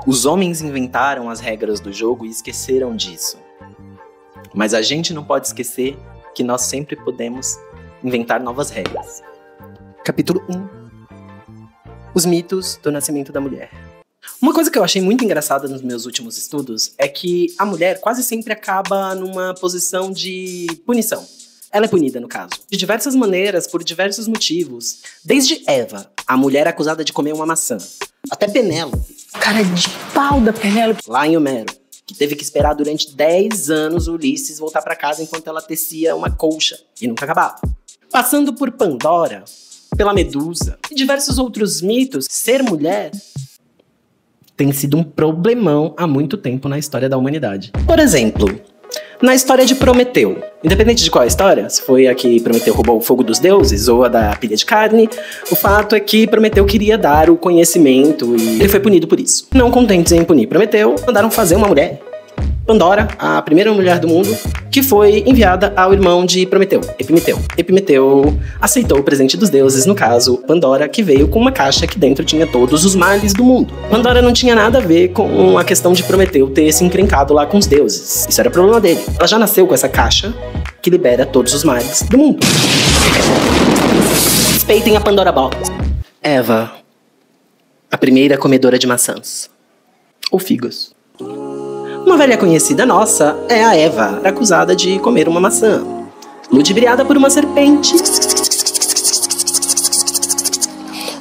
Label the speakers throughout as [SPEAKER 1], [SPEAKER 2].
[SPEAKER 1] Os homens inventaram as regras do jogo e esqueceram disso. Mas a gente não pode esquecer que nós sempre podemos inventar novas regras. Capítulo 1. Os mitos do nascimento da mulher. Uma coisa que eu achei muito engraçada nos meus últimos estudos é que a mulher quase sempre acaba numa posição de punição. Ela é punida, no caso, de diversas maneiras, por diversos motivos. Desde Eva, a mulher acusada de comer uma maçã, até Penélope,
[SPEAKER 2] cara de pau da Penélope,
[SPEAKER 1] lá em Homero, que teve que esperar durante 10 anos o Ulisses voltar pra casa enquanto ela tecia uma colcha, e nunca acabava. Passando por Pandora, pela Medusa e diversos outros mitos, ser mulher tem sido um problemão há muito tempo na história da humanidade. Por exemplo, na história de Prometeu, independente de qual é a história, se foi a que Prometeu roubou o fogo dos deuses ou a da pilha de carne, o fato é que Prometeu queria dar o conhecimento e ele foi punido por isso. Não contentes em punir Prometeu, mandaram fazer uma mulher, Pandora, a primeira mulher do mundo, que foi enviada ao irmão de Prometeu, Epimeteu. Epimeteu aceitou o presente dos deuses, no caso, Pandora, que veio com uma caixa que dentro tinha todos os males do mundo. Pandora não tinha nada a ver com a questão de Prometeu ter se encrencado lá com os deuses. Isso era problema dele. Ela já nasceu com essa caixa que libera todos os males do mundo. Respeitem a Pandora Box. Eva, a primeira comedora de maçãs. Ou figos. Uma velha conhecida nossa é a Eva, acusada de comer uma maçã, ludibriada por uma serpente.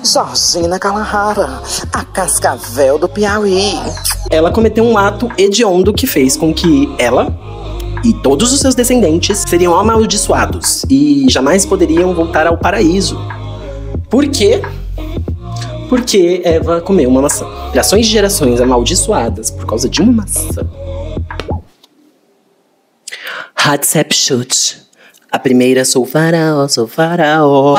[SPEAKER 3] Georgina Galahara, a cascavel do Piauí.
[SPEAKER 1] Ela cometeu um ato hediondo que fez com que ela e todos os seus descendentes seriam amaldiçoados e jamais poderiam voltar ao paraíso. Por quê? Porque Eva comeu uma maçã. Gerações de gerações amaldiçoadas por causa de uma maçã. Hatshepsut. A primeira sou faraó, sou faraó.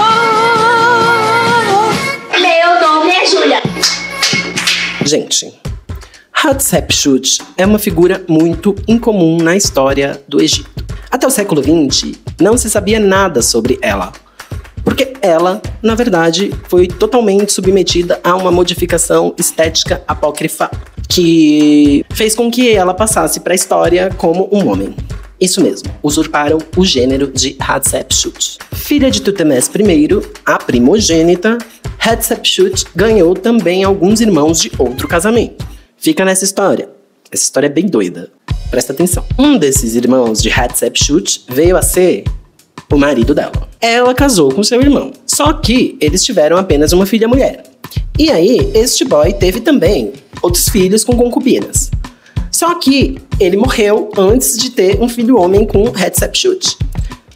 [SPEAKER 4] Meu nome é Júlia.
[SPEAKER 1] Gente, Hatshepsut é uma figura muito incomum na história do Egito. Até o século XX, não se sabia nada sobre ela. Porque ela, na verdade, foi totalmente submetida a uma modificação estética apócrifa que fez com que ela passasse para a história como um homem. Isso mesmo, usurparam o gênero de Hatshepsut. Filha de Tutemés I, a primogênita, Hatshepsut ganhou também alguns irmãos de outro casamento. Fica nessa história. Essa história é bem doida. Presta atenção. Um desses irmãos de Hatshepsut veio a ser o marido dela. Ela casou com seu irmão, só que eles tiveram apenas uma filha mulher. E aí, este boy teve também outros filhos com concubinas. Só que ele morreu antes de ter um filho homem com Hatshepsut.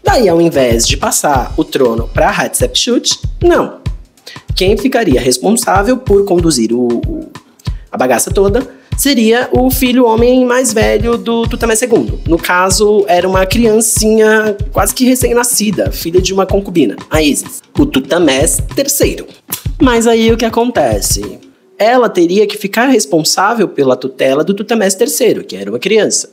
[SPEAKER 1] Daí, ao invés de passar o trono para Hatshepsut, não. Quem ficaria responsável por conduzir a bagaça toda seria o filho homem mais velho do Tutemés II. No caso, era uma criancinha quase que recém-nascida, filha de uma concubina, a Isis, o Tutemés III. Mas aí o que acontece? Ela teria que ficar responsável pela tutela do Tutemés III, que era uma criança.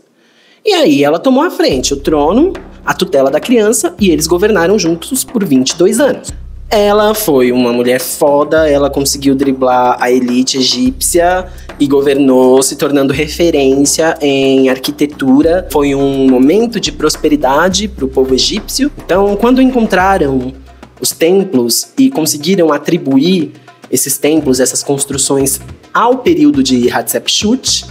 [SPEAKER 1] E aí ela tomou à frente o trono, a tutela da criança, e eles governaram juntos por 22 anos. Ela foi uma mulher foda, ela conseguiu driblar a elite egípcia e governou, se tornando referência em arquitetura. Foi um momento de prosperidade para o povo egípcio. Então, quando encontraram os templos e conseguiram atribuir esses templos, essas construções ao período de Hatshepsut,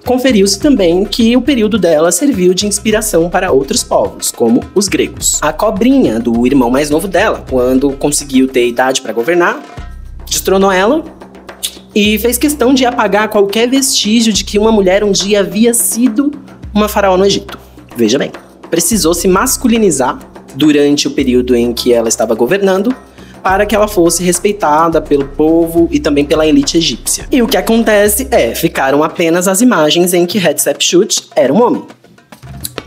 [SPEAKER 1] conferiu-se também que o período dela serviu de inspiração para outros povos, como os gregos. A cobrinha do irmão mais novo dela, quando conseguiu ter idade para governar, destronou ela e fez questão de apagar qualquer vestígio de que uma mulher um dia havia sido uma faraó no Egito. Veja bem, precisou se masculinizar durante o período em que ela estava governando para que ela fosse respeitada pelo povo e também pela elite egípcia. E o que acontece é, ficaram apenas as imagens em que Hatshepsut era um homem.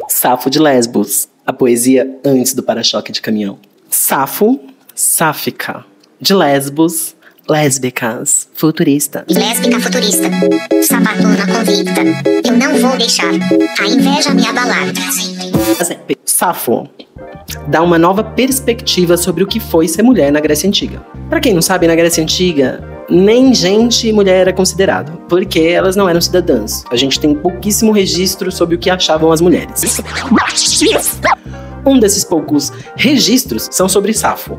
[SPEAKER 1] Safo de Lesbos, a poesia antes do para-choque de caminhão. Safo, sáfica. De Lesbos, lésbicas, futurista.
[SPEAKER 4] Lésbica futurista, sapatona convicta. Eu não vou deixar a inveja me abalar.
[SPEAKER 1] Safo, dá uma nova perspectiva sobre o que foi ser mulher na Grécia Antiga. Pra quem não sabe, na Grécia Antiga, nem gente e mulher era considerado, porque elas não eram cidadãs. A gente tem pouquíssimo registro sobre o que achavam as mulheres. Um desses poucos registros são sobre Safo.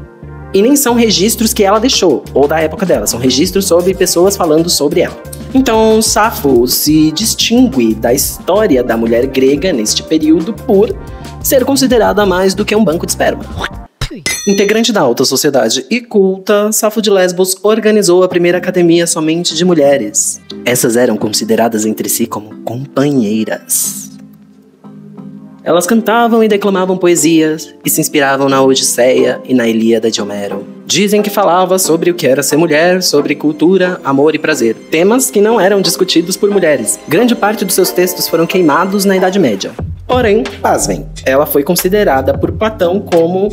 [SPEAKER 1] E nem são registros que ela deixou, ou da época dela, são registros sobre pessoas falando sobre ela. Então, Safo se distingue da história da mulher grega neste período por ser considerada mais do que um banco de esperma. Integrante da alta sociedade e culta, Safo de Lesbos organizou a primeira academia somente de mulheres. Essas eram consideradas entre si como companheiras. Elas cantavam e declamavam poesias e se inspiravam na Odisseia e na Ilíada de Homero. Dizem que falava sobre o que era ser mulher, sobre cultura, amor e prazer. Temas que não eram discutidos por mulheres. Grande parte dos seus textos foram queimados na Idade Média. Porém, pasmem, ela foi considerada por Platão como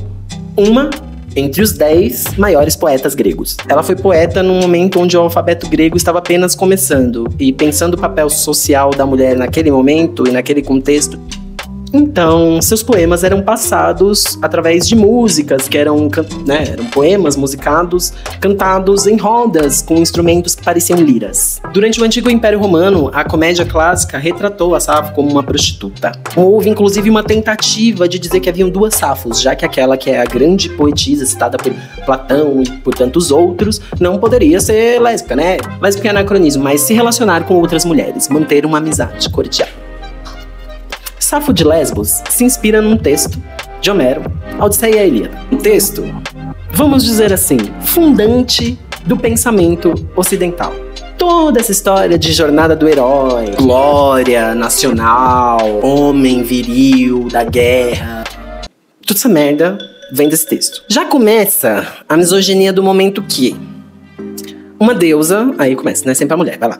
[SPEAKER 1] uma entre os 10 maiores poetas gregos. Ela foi poeta num momento onde o alfabeto grego estava apenas começando. E pensando o papel social da mulher naquele momento e naquele contexto, então, seus poemas eram passados através de músicas, que eram poemas musicados, cantados em rodas, com instrumentos que pareciam liras. Durante o Antigo Império Romano, a comédia clássica retratou a Safo como uma prostituta. Houve, inclusive, uma tentativa de dizer que haviam duas Safos, já que aquela que é a grande poetisa citada por Platão e por tantos outros, não poderia ser lésbica, né? Lésbica é anacronismo, mas se relacionar com outras mulheres, manter uma amizade cordial. Safo de Lesbos se inspira num texto de Homero, a Odisseia e a Ilíada. Um texto, vamos dizer assim, fundante do pensamento ocidental. Toda essa história de jornada do herói, glória nacional, homem viril, da guerra, toda essa merda vem desse texto. Já começa a misoginia do momento que uma deusa, aí começa, né? Sempre a mulher, vai lá.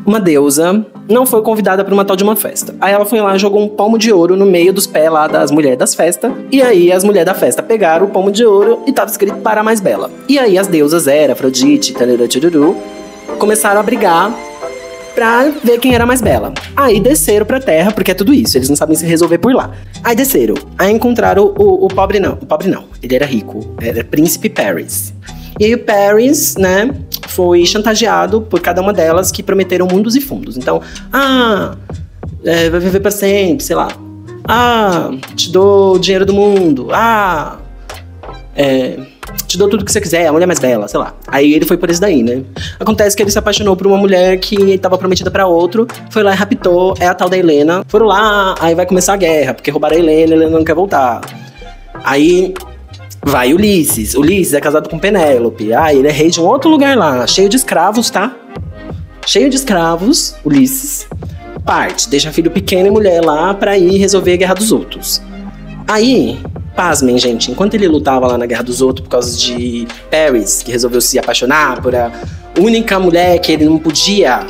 [SPEAKER 1] Uma deusa não foi convidada para uma tal de uma festa. Aí ela foi lá e jogou um palmo de ouro no meio dos pés lá das mulheres das festas. E aí as mulheres da festa pegaram o palmo de ouro e tava escrito para a mais bela. E aí as deusas Hera, Afrodite, tarará, começaram a brigar pra ver quem era mais bela. Aí desceram pra terra, porque é tudo isso, eles não sabem se resolver por lá. Aí desceram, aí encontraram o pobre não, ele era rico, era príncipe Paris. E aí o Paris, né, foi chantageado por cada uma delas que prometeram mundos e fundos. Então, vai viver pra sempre, sei lá. Te dou o dinheiro do mundo. Te dou tudo que você quiser, a mulher mais bela, sei lá. Aí ele foi por isso daí, né? Acontece que ele se apaixonou por uma mulher que estava prometida pra outro, foi lá e raptou, é a tal da Helena. Foram lá, aí vai começar a guerra, porque roubaram a Helena, ele não quer voltar. Aí vai Ulisses é casado com Penélope. Ele é rei de um outro lugar lá, cheio de escravos, tá? Cheio de escravos, Ulisses. Parte, deixa filho pequeno e mulher lá pra ir resolver a guerra dos outros. Aí, pasmem, gente, enquanto ele lutava lá na guerra dos outros por causa de Paris, que resolveu se apaixonar por a única mulher que ele não podia.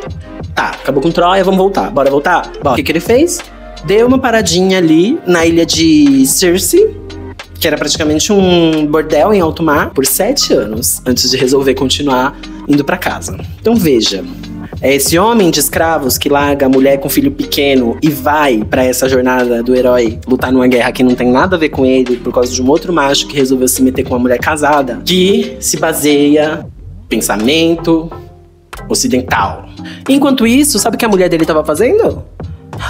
[SPEAKER 1] Tá, acabou com Troia, vamos voltar. Bora voltar? Bora. O que ele fez? Deu uma paradinha ali na ilha de Circe, que era praticamente um bordel em alto mar, por 7 anos, antes de resolver continuar indo pra casa. Então veja, é esse homem de escravos que larga a mulher com filho pequeno e vai pra essa jornada do herói lutar numa guerra que não tem nada a ver com ele, por causa de um outro macho que resolveu se meter com uma mulher casada, que se baseia no pensamento ocidental. Enquanto isso, sabe o que a mulher dele tava fazendo?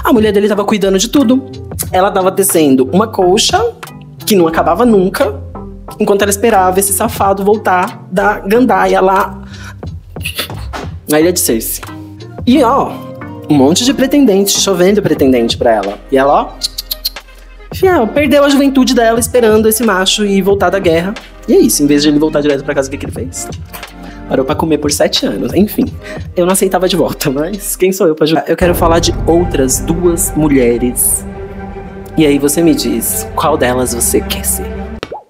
[SPEAKER 1] A mulher dele tava cuidando de tudo. Ela tava tecendo uma colcha que não acabava nunca, enquanto ela esperava esse safado voltar da gandaia lá na ilha de Circe. E um monte de pretendente, chovendo pretendente pra ela. E ela, perdeu a juventude dela esperando esse macho ir voltar da guerra. E é isso, em vez de ele voltar direto pra casa, o que ele fez? Parou pra comer por 7 anos. Enfim, eu não aceitava de volta, mas quem sou eu pra julgar? Eu quero falar de outras 2 mulheres. E aí você me diz, qual delas você quer ser?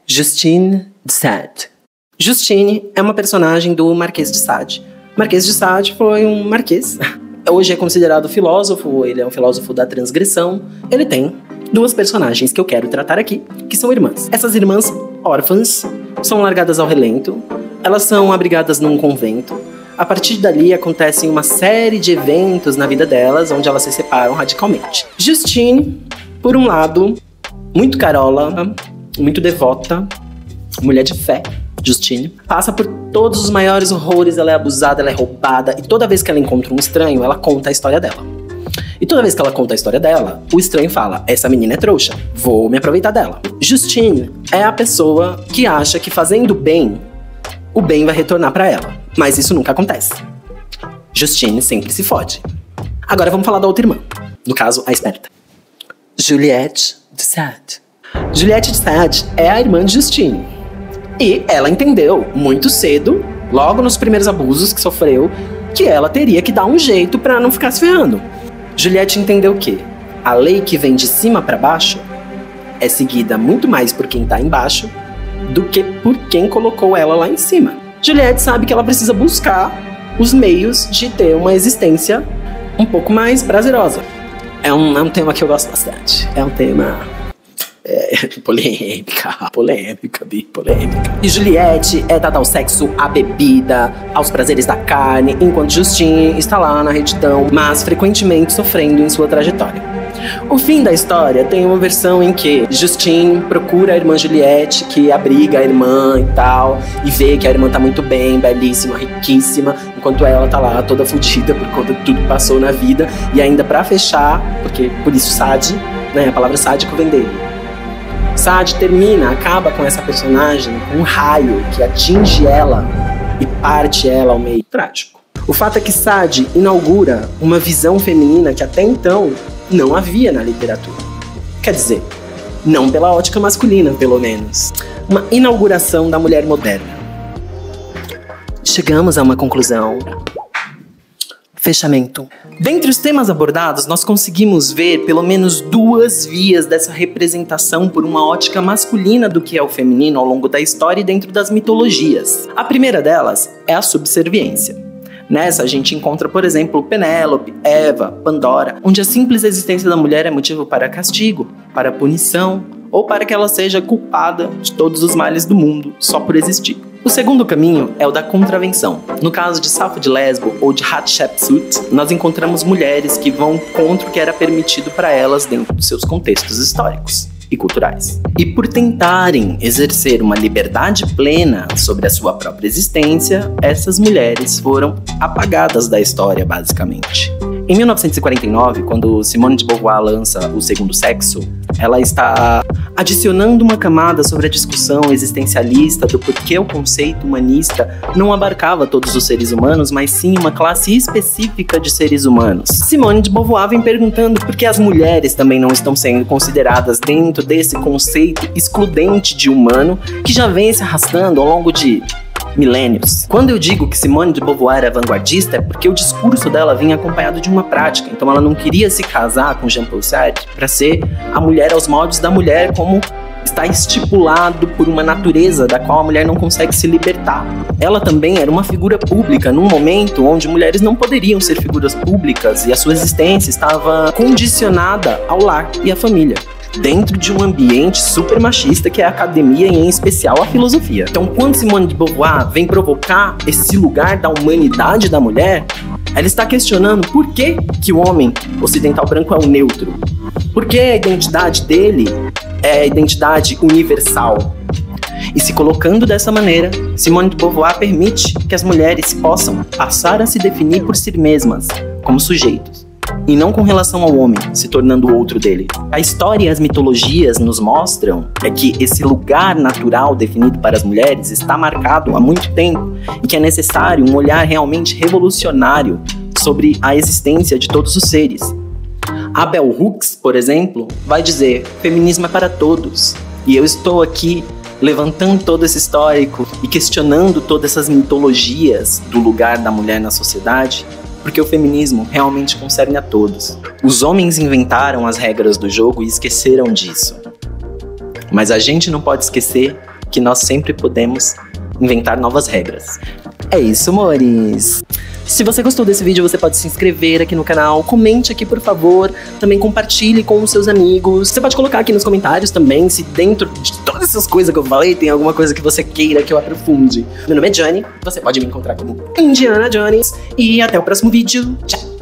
[SPEAKER 1] Justine de Sade. Justine é uma personagem do Marquês de Sade. Marquês de Sade foi um marquês. Hoje é considerado filósofo, ele é um filósofo da transgressão. Ele tem 2 personagens que eu quero tratar aqui, que são irmãs. Essas irmãs, órfãs, são largadas ao relento. Elas são abrigadas num convento. A partir dali acontecem uma série de eventos na vida delas, onde elas se separam radicalmente. Justine, por um lado, muito carola, muito devota, mulher de fé, Justine. Passa por todos os maiores horrores, ela é abusada, ela é roubada. E toda vez que ela encontra um estranho, ela conta a história dela. E toda vez que ela conta a história dela, o estranho fala, essa menina é trouxa, vou me aproveitar dela. Justine é a pessoa que acha que fazendo bem, o bem vai retornar pra ela. Mas isso nunca acontece. Justine sempre se fode. Agora vamos falar da outra irmã. No caso, a esperta. Juliette de Sade. Juliette de Sade é a irmã de Justine. E ela entendeu muito cedo, logo nos primeiros abusos que sofreu, que ela teria que dar um jeito pra não ficar se ferrando. Juliette entendeu que a lei que vem de cima pra baixo é seguida muito mais por quem tá embaixo do que por quem colocou ela lá em cima. Juliette sabe que ela precisa buscar os meios de ter uma existência um pouco mais prazerosa. É um tema que eu gosto bastante. É um tema polêmica. E Juliette é dada ao sexo, à bebida, aos prazeres da carne, enquanto Justine está lá na retidão, mas frequentemente sofrendo em sua trajetória. O fim da história tem uma versão em que Justine procura a irmã Juliette, que abriga a irmã e tal, e vê que a irmã tá muito bem, belíssima, riquíssima, enquanto ela tá lá toda fodida por conta de tudo que passou na vida. E ainda pra fechar, porque por isso Sade, né, a palavra sádico vem dele. Sade acaba com essa personagem com um raio que atinge ela e parte ela ao meio. Trágico. O fato é que Sade inaugura uma visão feminina que até então não havia na literatura. Quer dizer, não pela ótica masculina, pelo menos. Uma inauguração da mulher moderna. Chegamos a uma conclusão. Fechamento. Dentre os temas abordados, nós conseguimos ver pelo menos duas vias dessa representação por uma ótica masculina do que é o feminino ao longo da história e dentro das mitologias. A primeira delas é a subserviência. Nessa, a gente encontra, por exemplo, Penélope, Eva, Pandora, onde a simples existência da mulher é motivo para castigo, para punição, ou para que ela seja culpada de todos os males do mundo, só por existir. O segundo caminho é o da contravenção. No caso de Safo de Lesbo ou de Hatshepsut, nós encontramos mulheres que vão contra o que era permitido para elas dentro dos seus contextos históricos e culturais. E por tentarem exercer uma liberdade plena sobre a sua própria existência, essas mulheres foram apagadas da história, basicamente. Em 1949, quando Simone de Beauvoir lança O Segundo Sexo, ela está adicionando uma camada sobre a discussão existencialista do porquê o conceito humanista não abarcava todos os seres humanos, mas sim uma classe específica de seres humanos. Simone de Beauvoir vem perguntando por que as mulheres também não estão sendo consideradas dentro desse conceito excludente de humano que já vem se arrastando ao longo de milênios. Quando eu digo que Simone de Beauvoir é vanguardista, é porque o discurso dela vinha acompanhado de uma prática. Então ela não queria se casar com Jean-Paul Sartre para ser a mulher aos moldes da mulher, como está estipulado por uma natureza da qual a mulher não consegue se libertar. Ela também era uma figura pública num momento onde mulheres não poderiam ser figuras públicas e a sua existência estava condicionada ao lar e à família, dentro de um ambiente super machista que é a academia e em especial a filosofia. Então quando Simone de Beauvoir vem provocar esse lugar da humanidade da mulher, ela está questionando por que o homem ocidental branco é o neutro. Por que a identidade dele é a identidade universal. E se colocando dessa maneira, Simone de Beauvoir permite que as mulheres possam passar a se definir por si mesmas, como sujeitos, e não com relação ao homem, se tornando outro dele. A história e as mitologias nos mostram que esse lugar natural definido para as mulheres está marcado há muito tempo e que é necessário um olhar realmente revolucionário sobre a existência de todos os seres. A Bell Hooks, por exemplo, vai dizer: feminismo é para todos. E eu estou aqui levantando todo esse histórico e questionando todas essas mitologias do lugar da mulher na sociedade, porque o feminismo realmente concerne a todos. Os homens inventaram as regras do jogo e esqueceram disso. Mas a gente não pode esquecer que nós sempre podemos inventar novas regras. É isso, amores! Se você gostou desse vídeo, você pode se inscrever aqui no canal, comente aqui, por favor, também compartilhe com os seus amigos. Você pode colocar aqui nos comentários também se dentro de todas essas coisas que eu falei tem alguma coisa que você queira que eu aprofunde. Meu nome é Johnny, você pode me encontrar como Indiana Jones e até o próximo vídeo. Tchau!